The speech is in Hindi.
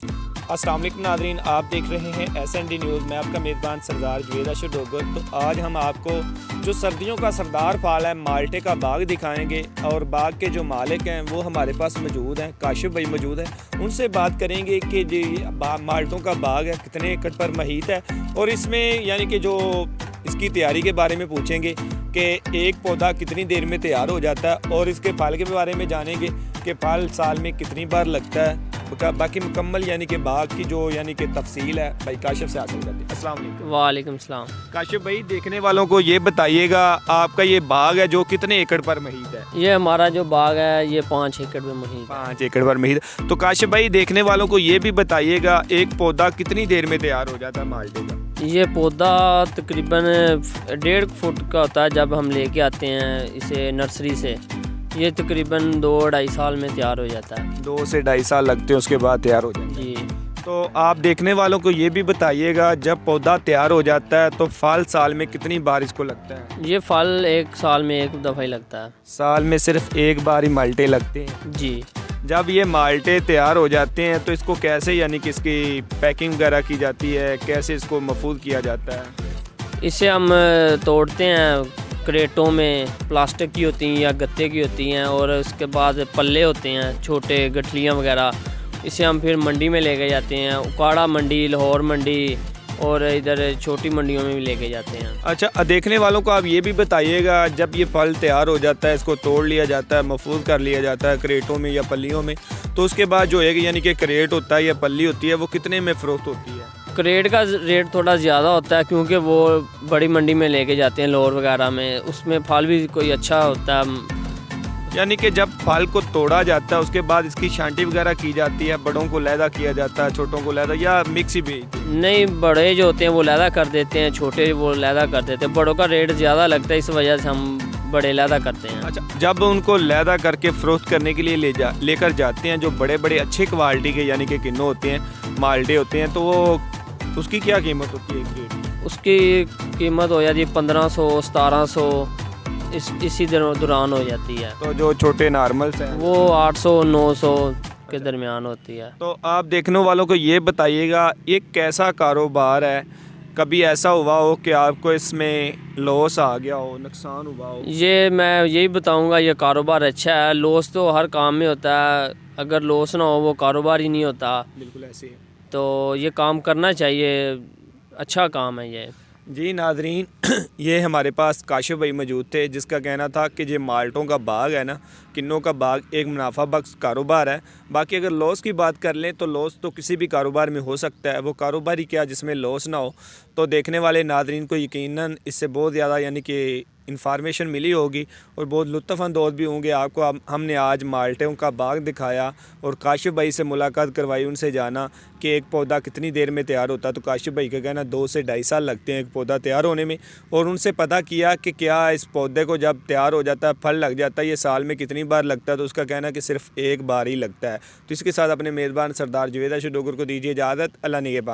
अस्सलाम वालेकुम नाज़रीन, आप देख रहे हैं SND न्यूज़। मैं आपका मेज़बान सरदार जवेद अशर डोगर। तो आज हम आपको जो सर्दियों का सरदार फल है माल्टे का बाग दिखाएंगे और बाग के जो मालिक हैं वो हमारे पास मौजूद हैं, काशिफ भाई मौजूद हैं। उनसे बात करेंगे कि जी माल्टों का बाग है कितने एकड़ पर महीत है और इसमें यानी कि जो इसकी तैयारी के बारे में पूछेंगे कि एक पौधा कितनी देर में तैयार हो जाता है और इसके फल के बारे में जानेंगे कि फल साल में कितनी बार लगता है। बाकी मुकम्मल यानी कि बाग की जो यानी कि तफसील है भाई काशिफ से हासिल करते हैं। अस्सलाम वालेकुम। वालेकुम सलाम। काशिफ भाई, देखने वालों को ये बताइएगा आपका ये बाग है जो कितने एकड़ पर महीत है? ये हमारा जो बाग है ये 5 एकड़ में महीत है। 5 एकड़ पर महीत। तो काशिफ भाई, देखने वालों को ये भी बताइएगा एक पौधा कितनी देर में तैयार हो जाता है माल्टे का? ये पौधा तकरीबन 1.5 फुट का होता है जब हम लेके आते हैं इसे नर्सरी से। ये तकरीबन 2-2.5 साल में तैयार हो जाता है। 2 से 2.5 साल लगते हैं उसके बाद तैयार हो जाता है। जी। तो आप देखने वालों को ये भी बताइएगा जब पौधा तैयार हो जाता है तो फल साल में कितनी बार इसको लगता है? ये फल 1 साल में 1 दफ़ा ही लगता है। साल में सिर्फ एक बार ही माल्टे लगते हैं। जी। जब ये माल्टे तैयार हो जाते हैं तो इसको कैसे यानी कि इसकी पैकिंग वगैरह की जाती है, कैसे इसको महफूज किया जाता है? इसे हम तोड़ते हैं क्रेटों में, प्लास्टिक की होती हैं या गत्ते की होती हैं, और उसके बाद पल्ले होते हैं छोटे गठलियाँ वगैरह। इसे हम फिर मंडी में लेके जाते हैं, उकाड़ा मंडी, लाहौर मंडी और इधर छोटी मंडियों में भी लेके जाते हैं। अच्छा, देखने वालों को आप ये भी बताइएगा जब ये फल तैयार हो जाता है इसको तोड़ लिया जाता है, महफूज कर लिया जाता है क्रेटों में या पल्लियों में, तो उसके बाद जो एक यानी कि क्रेट होता है या पल्ली होती है वो कितने में फ़रोख्त होती है? क्रेट का रेट थोड़ा ज़्यादा होता है क्योंकि वो बड़ी मंडी में लेके जाते हैं लाहौर वगैरह में, उसमें फल भी कोई अच्छा होता है। यानी कि जब फल को तोड़ा जाता है उसके बाद इसकी छांटी वगैरह की जाती है, बड़ों को लैदा किया जाता है, छोटों को लैदा या मिक्स ही भी? नहीं, बड़े जो होते हैं वो लैदा कर देते हैं, छोटे वो लैदा कर देते हैं। बड़ों का रेट ज़्यादा लगता है, इस वजह से हम बड़े लैदा करते हैं। अच्छा, जब उनको लैदा करके फ़रोख्त करने के लिए लेकर जाते हैं, जो बड़े बड़े अच्छे क्वालिटी के यानी कि किन्नू होते हैं, माल्टे होते हैं, तो वो उसकी क्या कीमत होती है एक रेट? उसकी कीमत हो जाती है 1500-1700 इसी दौरान हो जाती है। तो जो छोटे नॉर्मल्स हैं वो 800-900 के दरमियान होती है। तो आप देखने वालों को ये बताइएगा ये कैसा कारोबार है? कभी ऐसा हुआ हो कि आपको इसमें लॉस आ गया हो, नुकसान हुआ हो? ये मैं यही बताऊंगा, ये कारोबार अच्छा है। लॉस तो हर काम में होता है, अगर लॉस ना हो वो कारोबार ही नहीं होता। बिल्कुल ऐसे ही। तो ये काम करना चाहिए, अच्छा काम है ये। जी नाजरीन, ये हमारे पास काशिफ भाई मौजूद थे जिसका कहना था कि ये माल्टों का बाग है ना, किन्नों का बाग, एक मुनाफा बख्श कारोबार है। बाकी अगर लॉस की बात कर लें तो लॉस तो किसी भी कारोबार में हो सकता है, वो कारोबार ही क्या जिसमें लॉस ना हो। तो देखने वाले नाजरीन को यकीनन इससे बहुत ज़्यादा यानी कि इन्फॉर्मेशन मिली होगी और बहुत लुत्फ़अंदोज़ भी होंगे। आपको हमने आज माल्टों का बाग दिखाया और काशिफ भाई से मुलाकात करवाई, उनसे जाना कि एक पौधा कितनी देर में तैयार होता है। तो काशिफ भाई का कहना 2 से 2.5 साल लगते हैं एक पौधा तैयार होने में, और उनसे पता किया कि क्या इस पौधे को जब तैयार हो जाता है, फल लग जाता है, ये साल में कितनी बार लगता है। तो उसका कहना कि सिर्फ एक बार ही लगता है। तो इसके साथ अपने मेज़बान सरदार जवेद अशर डोगर को दीजिए इजाज़त। अल्लाह निगहबान।